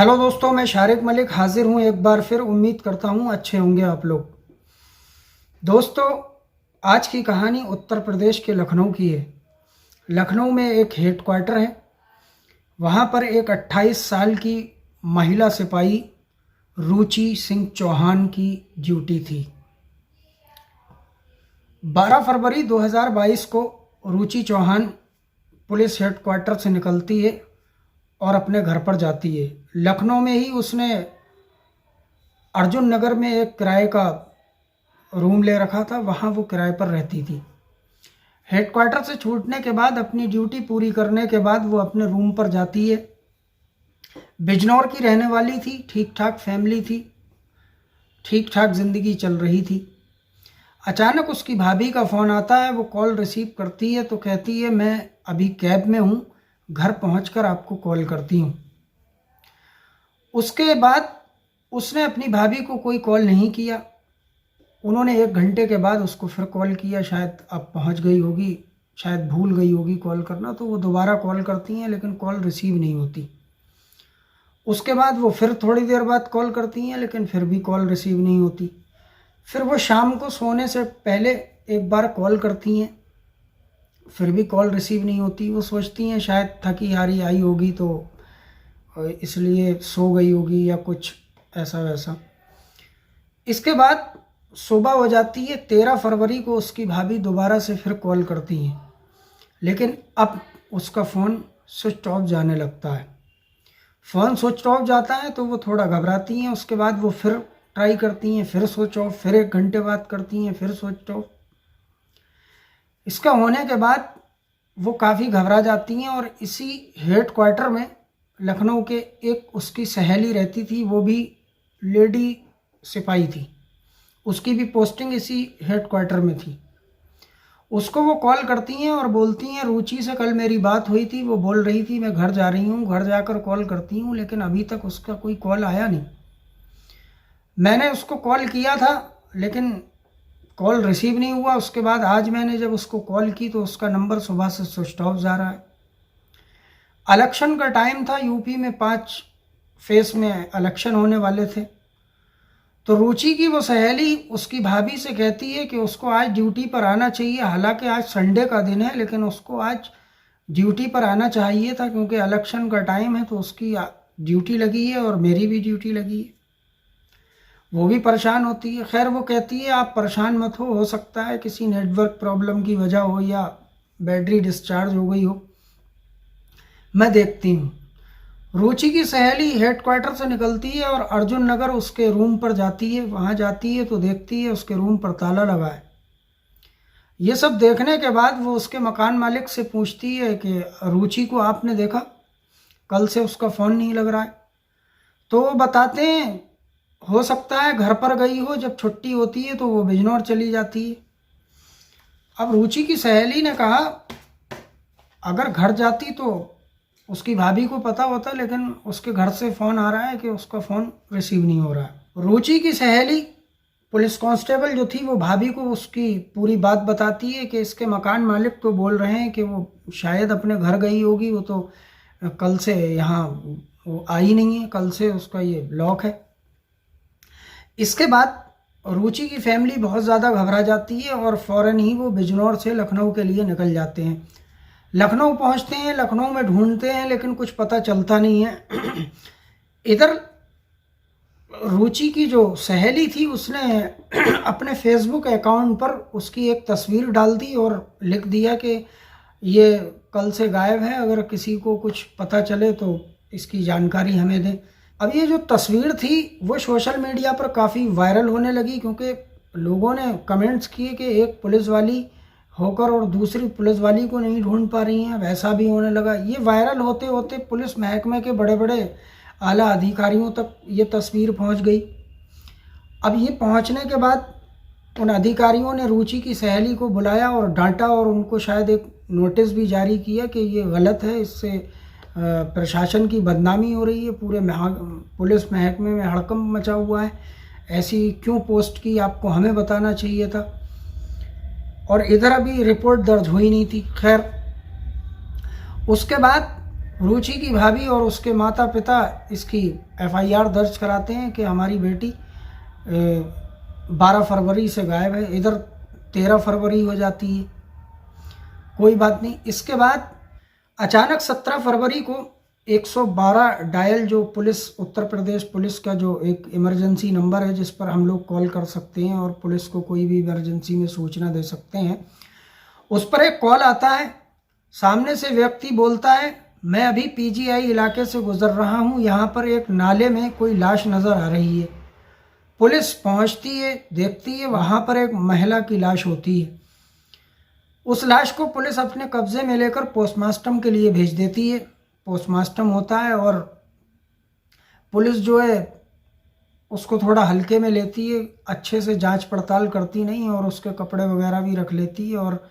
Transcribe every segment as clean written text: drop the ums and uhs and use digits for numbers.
Hello दोस्तों, मैं शारिक मलिक हाजिर हूँ एक बार फिर। उम्मीद करता हूँ अच्छे होंगे आप लोग। दोस्तों, आज की कहानी उत्तर प्रदेश के लखनऊ की है। लखनऊ में एक हेड क्वार्टर है। वहाँ पर एक 28 साल की महिला सिपाही रुचि सिंह चौहान की ड्यूटी थी। 12 फरवरी 2022 को रुचि चौहान पुलिस हेड क्वार्टर से निकलती है और अपने घर पर जाती है। लखनऊ में ही उसने अर्जुन नगर में एक किराए का रूम ले रखा था, वहाँ वो किराए पर रहती थी। हेडक्वार्टर से छूटने के बाद अपनी ड्यूटी पूरी करने के बाद वो अपने रूम पर जाती है। बिजनौर की रहने वाली थी, ठीक ठाक फैमिली थी, ठीक ठाक ज़िंदगी चल रही थी। अचानक उसकी भाभी का फ़ोन आता है। वो कॉल रिसीव करती है तो कहती है, मैं अभी कैब में हूँ, घर पहुँचकर आपको कॉल करती हूँ। उसके बाद उसने अपनी भाभी को कोई कॉल नहीं किया। उन्होंने 1 घंटे के बाद उसको फिर कॉल किया। शायद अब पहुंच गई होगी, शायद भूल गई होगी कॉल करना, तो वो दोबारा कॉल करती हैं लेकिन कॉल रिसीव नहीं होती। उसके बाद वो फिर थोड़ी देर बाद कॉल करती हैं लेकिन फिर भी कॉल रिसीव नहीं होती। फिर वो शाम को सोने से पहले एक बार कॉल करती हैं, फिर भी कॉल रिसीव नहीं होती। वो सोचती हैं शायद थकी हारी आई होगी तो इसलिए सो गई होगी या कुछ ऐसा वैसा। इसके बाद सुबह हो जाती है। 13 फरवरी को उसकी भाभी दोबारा से फिर कॉल करती हैं, लेकिन अब उसका फ़ोन स्विच ऑफ जाने लगता है। फ़ोन स्विच ऑफ जाता है तो वो थोड़ा घबराती हैं। उसके बाद वो फिर ट्राई करती हैं, फिर स्विच ऑफ, फिर 1 घंटे बाद करती हैं, फिर स्विच ऑफ। इसका होने के बाद वो काफ़ी घबरा जाती हैं और इसी हेड क्वार्टर में लखनऊ के एक उसकी सहेली रहती थी, वो भी लेडी सिपाही थी। उसकी भी पोस्टिंग इसी हेड क्वार्टर में थी। उसको वो कॉल करती हैं और बोलती हैं, रुचि से कल मेरी बात हुई थी, वो बोल रही थी मैं घर जा रही हूँ, घर जाकर कॉल करती हूँ, लेकिन अभी तक उसका कोई कॉल आया नहीं। मैंने उसको कॉल किया था लेकिन कॉल रिसीव नहीं हुआ। उसके बाद आज मैंने जब उसको कॉल की तो उसका नंबर सुबह से स्विच ऑफ जा रहा है। इलेक्शन का टाइम था, यूपी में 5 फेस में इलेक्शन होने वाले थे। तो रुचि की वो सहेली उसकी भाभी से कहती है कि उसको आज ड्यूटी पर आना चाहिए। हालांकि आज संडे का दिन है लेकिन उसको आज ड्यूटी पर आना चाहिए था क्योंकि इलेक्शन का टाइम है। तो उसकी ड्यूटी लगी है और मेरी भी ड्यूटी लगी है। वो भी परेशान होती है। खैर, वो कहती है आप परेशान मत हो सकता है किसी नेटवर्क प्रॉब्लम की वजह हो या बैटरी डिस्चार्ज हो गई हो, मैं देखती हूँ। रुचि की सहेली हेडक्वार्टर से निकलती है और अर्जुन नगर उसके रूम पर जाती है। वहाँ जाती है तो देखती है उसके रूम पर ताला लगा है। ये सब देखने के बाद वो उसके मकान मालिक से पूछती है कि रुचि को आपने देखा, कल से उसका फ़ोन नहीं लग रहा है। तो वो बताते हैं हो सकता है घर पर गई हो, जब छुट्टी होती है तो वो बिजनौर चली जाती है। अब रुचि की सहेली ने कहा अगर घर जाती तो उसकी भाभी को पता होता, लेकिन उसके घर से फ़ोन आ रहा है कि उसका फ़ोन रिसीव नहीं हो रहा है। रुचि की सहेली पुलिस कांस्टेबल जो थी वो भाभी को उसकी पूरी बात बताती है कि इसके मकान मालिक तो बोल रहे हैं कि वो शायद अपने घर गई होगी, वो तो कल से यहाँ वो आई नहीं है, कल से उसका ये लॉक है। इसके बाद रुचि की फैमिली बहुत ज़्यादा घबरा जाती है और फ़ौरन ही वो बिजनौर से लखनऊ के लिए निकल जाते हैं। लखनऊ पहुंचते हैं, लखनऊ में ढूंढते हैं लेकिन कुछ पता चलता नहीं है। इधर रुचि की जो सहेली थी उसने अपने फेसबुक अकाउंट पर उसकी एक तस्वीर डाल दी और लिख दिया कि ये कल से गायब है, अगर किसी को कुछ पता चले तो इसकी जानकारी हमें दें। अब ये जो तस्वीर थी वो सोशल मीडिया पर काफ़ी वायरल होने लगी क्योंकि लोगों ने कमेंट्स किए कि एक पुलिस वाली होकर और दूसरी पुलिस वाली को नहीं ढूंढ पा रही हैं, वैसा भी होने लगा। ये वायरल होते होते पुलिस महकमे के बड़े बड़े आला अधिकारियों तक ये तस्वीर पहुंच गई। अब ये पहुंचने के बाद उन अधिकारियों ने रुचि की सहेली को बुलाया और डांटा और उनको शायद एक नोटिस भी जारी किया कि ये गलत है, इससे प्रशासन की बदनामी हो रही है, पूरे पुलिस महकमे में हड़कंप मचा हुआ है, ऐसी क्यों पोस्ट की, आपको हमें बताना चाहिए था। और इधर अभी रिपोर्ट दर्ज हुई नहीं थी। खैर, उसके बाद रुचि की भाभी और उसके माता पिता इसकी एफआईआर दर्ज कराते हैं कि हमारी बेटी 12 फरवरी से गायब है। इधर 13 फरवरी हो जाती है, कोई बात नहीं। इसके बाद अचानक 17 फरवरी को 112 डायल, जो पुलिस, उत्तर प्रदेश पुलिस का जो एक इमरजेंसी नंबर है जिस पर हम लोग कॉल कर सकते हैं और पुलिस को कोई भी इमरजेंसी में सूचना दे सकते हैं, उस पर एक कॉल आता है। सामने से व्यक्ति बोलता है, मैं अभी पीजीआई इलाके से गुजर रहा हूँ, यहाँ पर एक नाले में कोई लाश नज़र आ रही है। पुलिस पहुँचती है, देखती है, वहाँ पर एक महिला की लाश होती है। उस लाश को पुलिस अपने कब्जे में लेकर पोस्टमार्टम के लिए भेज देती है। पोस्टमार्टम होता है और पुलिस जो है उसको थोड़ा हल्के में लेती है, अच्छे से जांच पड़ताल करती नहीं और उसके कपड़े वगैरह भी रख लेती है। और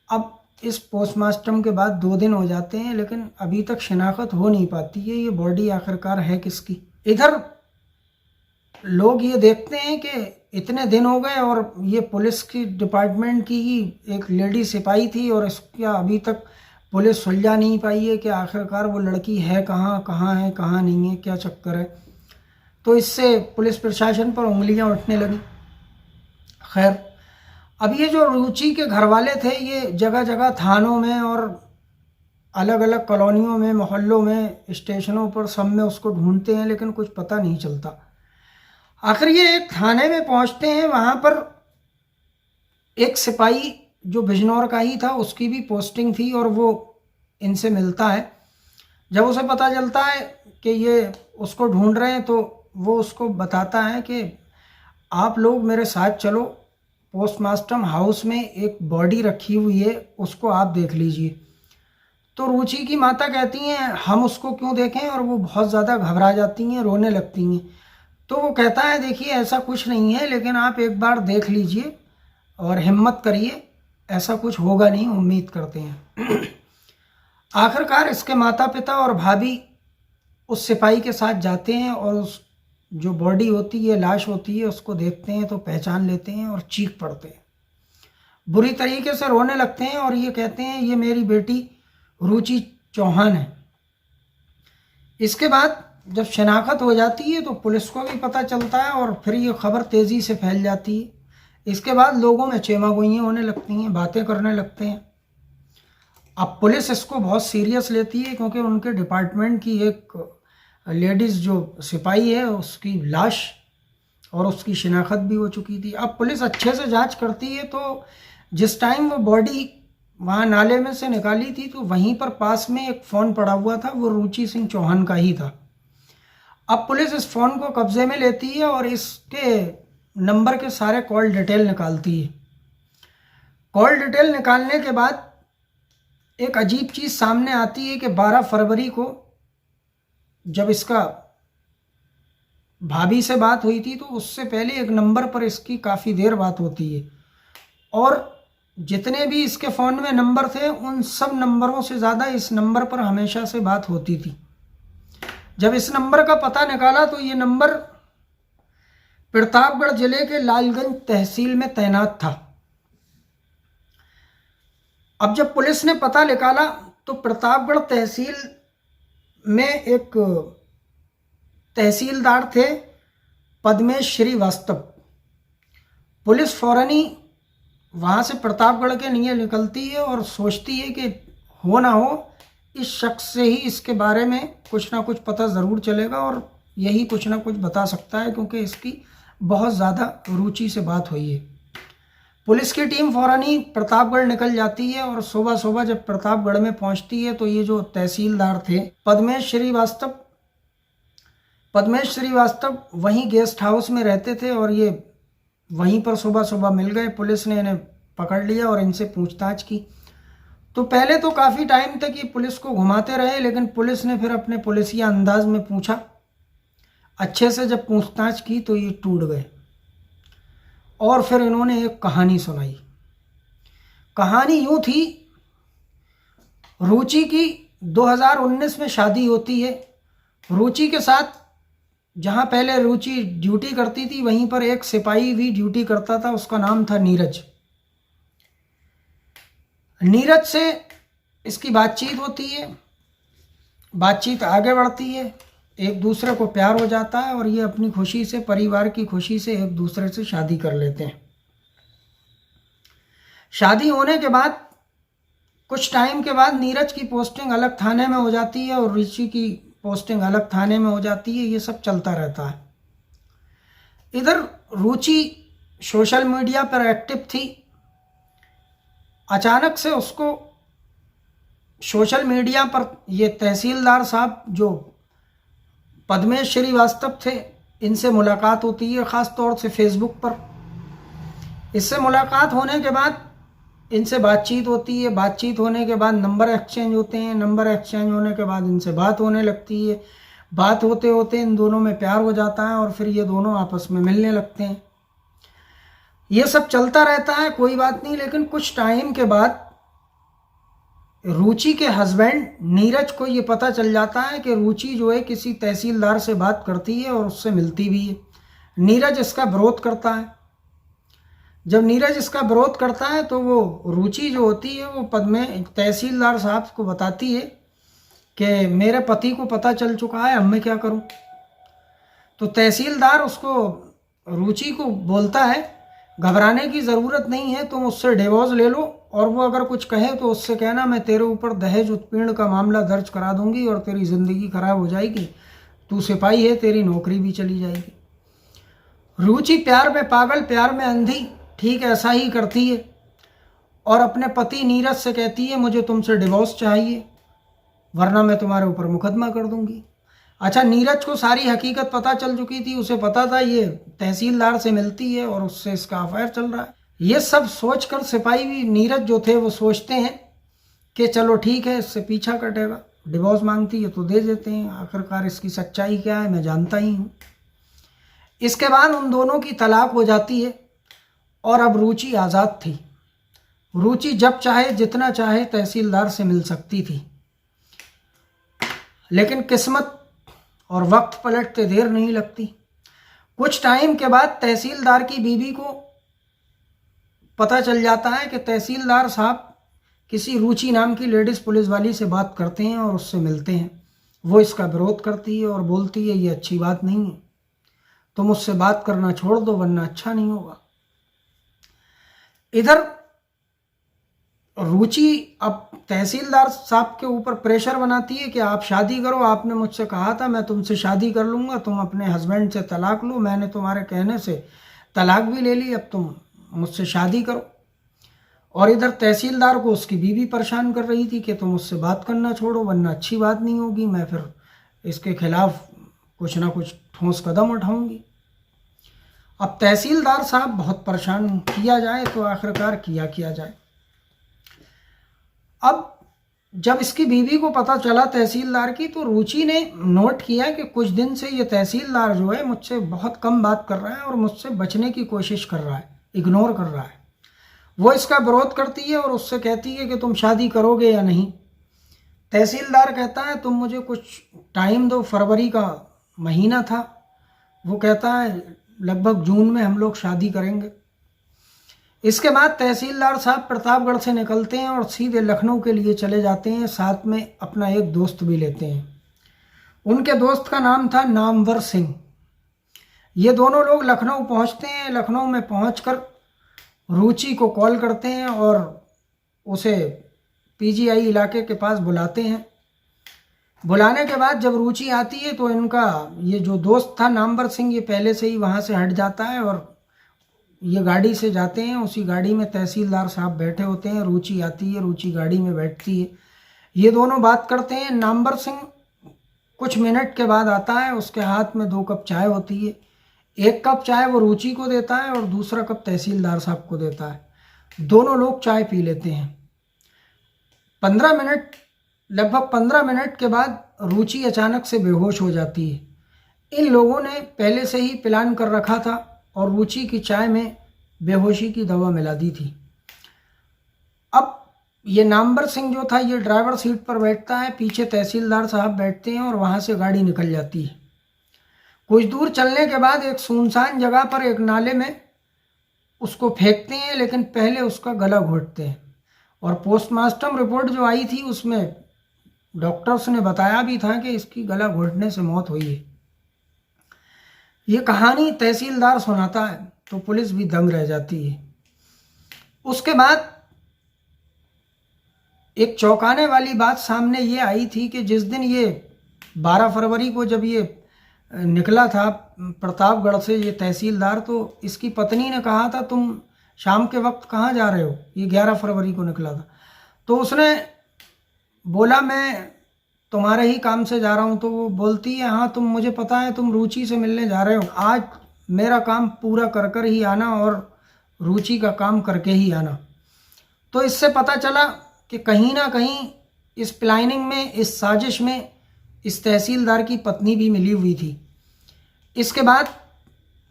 अब इस पोस्टमार्टम के बाद 2 दिन हो जाते हैं, लेकिन अभी तक शिनाख्त हो नहीं पाती है ये बॉडी आखिरकार है किसकी। इधर लोग ये देखते हैं कि इतने दिन हो गए और ये पुलिस की डिपार्टमेंट की ही एक लेडी सिपाही थी और इसका अभी तक पुलिस सुलझा नहीं पाई है कि आखिरकार वो लड़की है कहाँ, कहाँ है, कहाँ नहीं है, क्या चक्कर है। तो इससे पुलिस प्रशासन पर उंगलियां उठने लगी। खैर, अब ये जो रुचि के घर वाले थे ये जगह जगह थानों में और अलग अलग कॉलोनियों में, मोहल्लों में, स्टेशनों पर, सब में उसको ढूंढते हैं, लेकिन कुछ पता नहीं चलता। आखिर ये एक थाने में पहुंचते हैं। वहाँ पर एक सिपाही जो बिजनौर का ही था, उसकी भी पोस्टिंग थी और वो इनसे मिलता है। जब उसे पता चलता है कि ये उसको ढूंढ रहे हैं तो वो उसको बताता है कि आप लोग मेरे साथ चलो, पोस्टमार्टम हाउस में एक बॉडी रखी हुई है, उसको आप देख लीजिए। तो रुचि की माता कहती हैं, हम उसको क्यों देखें, और वो बहुत ज़्यादा घबरा जाती हैं, रोने लगती हैं। तो वो कहता है, देखिए ऐसा कुछ नहीं है, लेकिन आप एक बार देख लीजिए और हिम्मत करिए, ऐसा कुछ होगा नहीं, उम्मीद करते हैं। आखिरकार इसके माता पिता और भाभी उस सिपाही के साथ जाते हैं और उस जो बॉडी होती है, लाश होती है, उसको देखते हैं तो पहचान लेते हैं और चीख पड़ते हैं, बुरी तरीके से रोने लगते हैं और ये कहते हैं, ये मेरी बेटी रुचि चौहान है। इसके बाद जब शनाख्त हो जाती है तो पुलिस को भी पता चलता है और फिर ये खबर तेज़ी से फैल जाती है। इसके बाद लोगों में चेमागोइयाँ होने लगती हैं, बातें करने लगते हैं। अब पुलिस इसको बहुत सीरियस लेती है क्योंकि उनके डिपार्टमेंट की एक लेडीज़ जो सिपाही है उसकी लाश और उसकी शिनाख्त भी हो चुकी थी। अब पुलिस अच्छे से जांच करती है तो जिस टाइम वो बॉडी वहाँ नाले में से निकाली थी तो वहीं पर पास में एक फ़ोन पड़ा हुआ था, वो रुचि सिंह चौहान का ही था। अब पुलिस इस फ़ोन को कब्जे में लेती है और इसके नंबर के सारे कॉल डिटेल निकालती है। कॉल डिटेल निकालने के बाद एक अजीब चीज़ सामने आती है कि 12 फरवरी को जब इसका भाभी से बात हुई थी तो उससे पहले एक नंबर पर इसकी काफ़ी देर बात होती है और जितने भी इसके फ़ोन में नंबर थे उन सब नंबरों से ज़्यादा इस नंबर पर हमेशा से बात होती थी। जब इस नंबर का पता निकाला तो ये नंबर प्रतापगढ़ जिले के लालगंज तहसील में तैनात था। अब जब पुलिस ने पता निकाला तो प्रतापगढ़ तहसील में एक तहसीलदार थे पद्मेश श्रीवास्तव। पुलिस फौरन ही वहाँ से प्रतापगढ़ के लिए निकलती है और सोचती है कि हो ना हो इस शख्स से ही इसके बारे में कुछ ना कुछ पता ज़रूर चलेगा और यही कुछ ना कुछ बता सकता है क्योंकि इसकी बहुत ज़्यादा रुचि से बात हुई है। पुलिस की टीम फौरन ही प्रतापगढ़ निकल जाती है और सुबह सुबह जब प्रतापगढ़ में पहुंचती है तो ये जो तहसीलदार थे पद्मेश श्रीवास्तव वहीं गेस्ट हाउस में रहते थे और ये वहीं पर सुबह सुबह मिल गए। पुलिस ने इन्हें पकड़ लिया और इनसे पूछताछ की। तो पहले तो काफ़ी टाइम तक ये पुलिस को घुमाते रहे, लेकिन पुलिस ने फिर अपने पुलिसिया अंदाज में पूछा। अच्छे से जब पूछताछ की तो ये टूट गए और फिर इन्होंने एक कहानी सुनाई। कहानी यूँ थी, रुचि की 2019 में शादी होती है। रुचि के साथ जहाँ पहले रुचि ड्यूटी करती थी वहीं पर एक सिपाही भी ड्यूटी करता था, उसका नाम था नीरज। नीरज से इसकी बातचीत होती है बातचीत आगे बढ़ती है, एक दूसरे को प्यार हो जाता है और ये अपनी खुशी से, परिवार की खुशी से एक दूसरे से शादी कर लेते हैं। शादी होने के बाद कुछ टाइम के बाद नीरज की पोस्टिंग अलग थाने में हो जाती है और ऋषि की पोस्टिंग अलग थाने में हो जाती है। ये सब चलता रहता है। इधर रुचि सोशल मीडिया पर एक्टिव थी। अचानक से उसको सोशल मीडिया पर ये तहसीलदार साहब जो पद्मेश श्रीवास्तव थे, इनसे मुलाकात होती है, ख़ास तौर से फेसबुक पर। इससे मुलाकात होने के बाद इनसे बातचीत होती है। बातचीत होने के बाद नंबर एक्सचेंज होते हैं। नंबर एक्सचेंज होने के बाद इनसे बात होने लगती है। बात होते होते इन दोनों में प्यार हो जाता है और फिर ये दोनों आपस में मिलने लगते हैं। ये सब चलता रहता है, कोई बात नहीं। लेकिन कुछ टाइम के बाद रुचि के हस्बैंड नीरज को ये पता चल जाता है कि रुचि जो है किसी तहसीलदार से बात करती है और उससे मिलती भी है। नीरज इसका विरोध करता है। जब नीरज इसका विरोध करता है तो वो रुचि जो होती है वो तहसीलदार साहब को बताती है कि मेरे पति को पता चल चुका है, अब मैं क्या करूं। तो तहसीलदार उसको, रुचि को बोलता है घबराने की ज़रूरत नहीं है, तुम उससे डिवोर्स ले लो और वो अगर कुछ कहे तो उससे कहना मैं तेरे ऊपर दहेज उत्पीड़न का मामला दर्ज करा दूंगी और तेरी ज़िंदगी खराब हो जाएगी, तू सिपाही है, तेरी नौकरी भी चली जाएगी। रुचि प्यार में पागल, प्यार में अंधी, ठीक ऐसा ही करती है और अपने पति नीरज से कहती है मुझे तुमसे डिवोर्स चाहिए वरना मैं तुम्हारे ऊपर मुकदमा कर दूंगी। अच्छा, नीरज को सारी हकीकत पता चल चुकी थी। उसे पता था ये तहसीलदार से मिलती है और उससे इसका अफेयर चल रहा है। ये सब सोचकर सिपाही भी, नीरज जो थे, वो सोचते हैं कि चलो ठीक है, इससे पीछा कटेगा, डिवोर्स मांगती है तो दे देते हैं, आखिरकार इसकी सच्चाई क्या है मैं जानता ही हूँ। इसके बाद उन दोनों की तलाक हो जाती है और अब रुचि आज़ाद थी। रुचि जब चाहे जितना चाहे तहसीलदार से मिल सकती थी। लेकिन किस्मत और वक्त पलटते देर नहीं लगती। कुछ टाइम के बाद तहसीलदार की बीवी को पता चल जाता है कि तहसीलदार साहब किसी रुचि नाम की लेडीज़ पुलिस वाली से बात करते हैं और उससे मिलते हैं। वो इसका विरोध करती है और बोलती है ये अच्छी बात नहीं है, तुम उससे बात करना छोड़ दो वरना अच्छा नहीं होगा। इधर रुचि अब तहसीलदार साहब के ऊपर प्रेशर बनाती है कि आप शादी करो, आपने मुझसे कहा था मैं तुमसे शादी कर लूँगा, तुम अपने हस्बैंड से तलाक लो, मैंने तुम्हारे कहने से तलाक भी ले ली, अब तुम मुझसे शादी करो। और इधर तहसीलदार को उसकी बीवी परेशान कर रही थी कि तुम उससे बात करना छोड़ो वरना अच्छी बात नहीं होगी, मैं फिर इसके खिलाफ कुछ ना कुछ ठोस कदम उठाऊंगी। अब तहसीलदार साहब बहुत परेशान, किया जाए तो आखिरकार किया जाए। अब जब इसकी बीवी को पता चला तहसीलदार की, तो रुचि ने नोट किया कि कुछ दिन से ये तहसीलदार जो है मुझसे बहुत कम बात कर रहा है और मुझसे बचने की कोशिश कर रहा है, इग्नोर कर रहा है। वो इसका विरोध करती है और उससे कहती है कि तुम शादी करोगे या नहीं। तहसीलदार कहता है तुम मुझे कुछ टाइम दो, फरवरी का महीना था, वो कहता है लगभग जून में हम लोग शादी करेंगे। इसके बाद तहसीलदार साहब प्रतापगढ़ से निकलते हैं और सीधे लखनऊ के लिए चले जाते हैं। साथ में अपना एक दोस्त भी लेते हैं। उनके दोस्त का नाम था नामवर सिंह। ये दोनों लोग लखनऊ पहुंचते हैं। लखनऊ में पहुंचकर रुचि को कॉल करते हैं और उसे पीजीआई इलाके के पास बुलाते हैं। बुलाने के बाद जब रुचि आती है तो इनका ये जो दोस्त था नामवर सिंह, ये पहले से ही वहाँ से हट जाता है और ये गाड़ी से जाते हैं। उसी गाड़ी में तहसीलदार साहब बैठे होते हैं। रुचि आती है, रुचि गाड़ी में बैठती है, ये दोनों बात करते हैं। नामवर सिंह कुछ मिनट के बाद आता है, उसके हाथ में 2 कप चाय होती है। एक कप चाय वो रुचि को देता है और दूसरा कप तहसीलदार साहब को देता है। दोनों लोग चाय पी लेते हैं। 15 मिनट, लगभग 15 मिनट के बाद रुचि अचानक से बेहोश हो जाती है। इन लोगों ने पहले से ही प्लान कर रखा था और रुचि की चाय में बेहोशी की दवा मिला दी थी। अब ये नामवर सिंह जो था ये ड्राइवर सीट पर बैठता है, पीछे तहसीलदार साहब बैठते हैं और वहाँ से गाड़ी निकल जाती है। कुछ दूर चलने के बाद एक सुनसान जगह पर एक नाले में उसको फेंकते हैं, लेकिन पहले उसका गला घोंटते हैं। और पोस्टमार्टम रिपोर्ट जो आई थी उसमें डॉक्टर्स ने बताया भी था कि इसकी गला घोटने से मौत हुई है। ये कहानी तहसीलदार सुनाता है तो पुलिस भी दंग रह जाती है। उसके बाद एक चौंकाने वाली बात सामने ये आई थी कि जिस दिन ये 12 फरवरी को जब ये निकला था प्रतापगढ़ से ये तहसीलदार, तो इसकी पत्नी ने कहा था तुम शाम के वक्त कहाँ जा रहे हो, ये 11 फरवरी को निकला था। तो उसने बोला मैं तुम्हारे ही काम से जा रहा हूँ। तो वो बोलती है हाँ तुम, मुझे पता है तुम रुचि से मिलने जा रहे हो, आज मेरा काम पूरा कर कर ही आना और रुचि का काम करके ही आना। तो इससे पता चला कि कहीं ना कहीं इस प्लानिंग में, इस साजिश में इस तहसीलदार की पत्नी भी मिली हुई थी। इसके बाद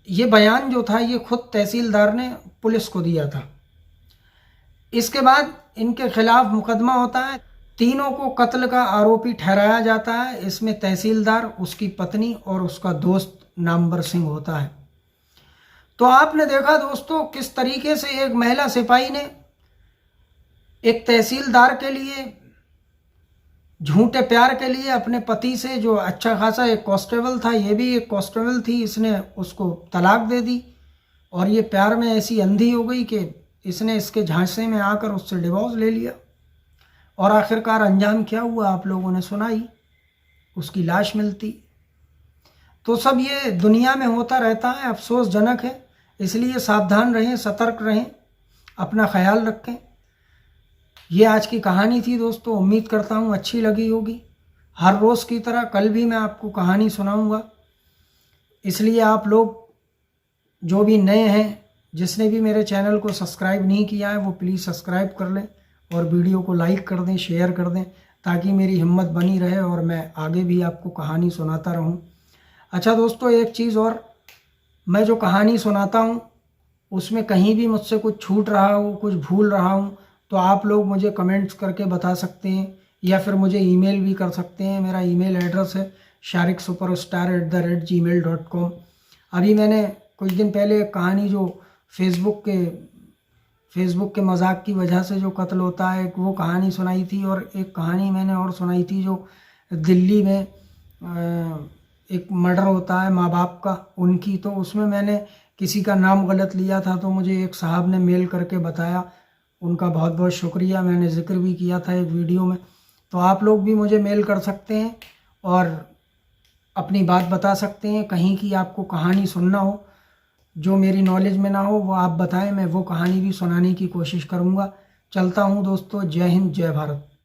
ये बयान जो था ये खुद तहसीलदार ने पुलिस को दिया था। इसके बाद इनके खिलाफ मुकदमा होता है, तीनों को कत्ल का आरोपी ठहराया जाता है। इसमें तहसीलदार, उसकी पत्नी और उसका दोस्त नामवर सिंह होता है। तो आपने देखा दोस्तों किस तरीके से एक महिला सिपाही ने एक तहसीलदार के लिए, झूठे प्यार के लिए अपने पति से, जो अच्छा खासा एक कांस्टेबल था, ये भी एक कांस्टेबल थी, इसने उसको तलाक दे दी और ये प्यार में ऐसी अंधी हो गई कि इसने इसके झांसे में आकर उससे डिवोर्स ले लिया। और आखिरकार अंजाम क्या हुआ आप लोगों ने सुना ही, उसकी लाश मिलती। तो सब ये दुनिया में होता रहता है, अफसोसजनक है। इसलिए सावधान रहें, सतर्क रहें, अपना ख्याल रखें। ये आज की कहानी थी दोस्तों, उम्मीद करता हूँ अच्छी लगी होगी। हर रोज़ की तरह कल भी मैं आपको कहानी सुनाऊंगा, इसलिए आप लोग जो भी नए हैं, जिसने भी मेरे चैनल को सब्सक्राइब नहीं किया है वो प्लीज़ सब्सक्राइब कर लें और वीडियो को लाइक कर दें, शेयर कर दें, ताकि मेरी हिम्मत बनी रहे और मैं आगे भी आपको कहानी सुनाता रहूं। अच्छा दोस्तों, एक चीज़ और, मैं जो कहानी सुनाता हूं उसमें कहीं भी मुझसे कुछ छूट रहा हो, कुछ भूल रहा हूं, तो आप लोग मुझे कमेंट्स करके बता सकते हैं या फिर मुझे ईमेल भी कर सकते हैं। मेरा ईमेल एड्रेस है shariksuperstar@gmail.com। अभी मैंने कुछ दिन पहले एक कहानी जो फेसबुक के मजाक की वजह से जो कत्ल होता है वो कहानी सुनाई थी, और एक कहानी मैंने और सुनाई थी जो दिल्ली में एक मर्डर होता है माँ बाप का, उनकी। तो उसमें मैंने किसी का नाम गलत लिया था, तो मुझे एक साहब ने मेल करके बताया, उनका बहुत बहुत शुक्रिया। मैंने जिक्र भी किया था एक वीडियो में। तो आप लोग भी मुझे मेल कर सकते हैं और अपनी बात बता सकते हैं। कहीं की आपको कहानी सुनना हो जो मेरी नॉलेज में ना हो वो आप बताएं, मैं वो कहानी भी सुनाने की कोशिश करूँगा। चलता हूँ दोस्तों, जय हिंद, जय भारत।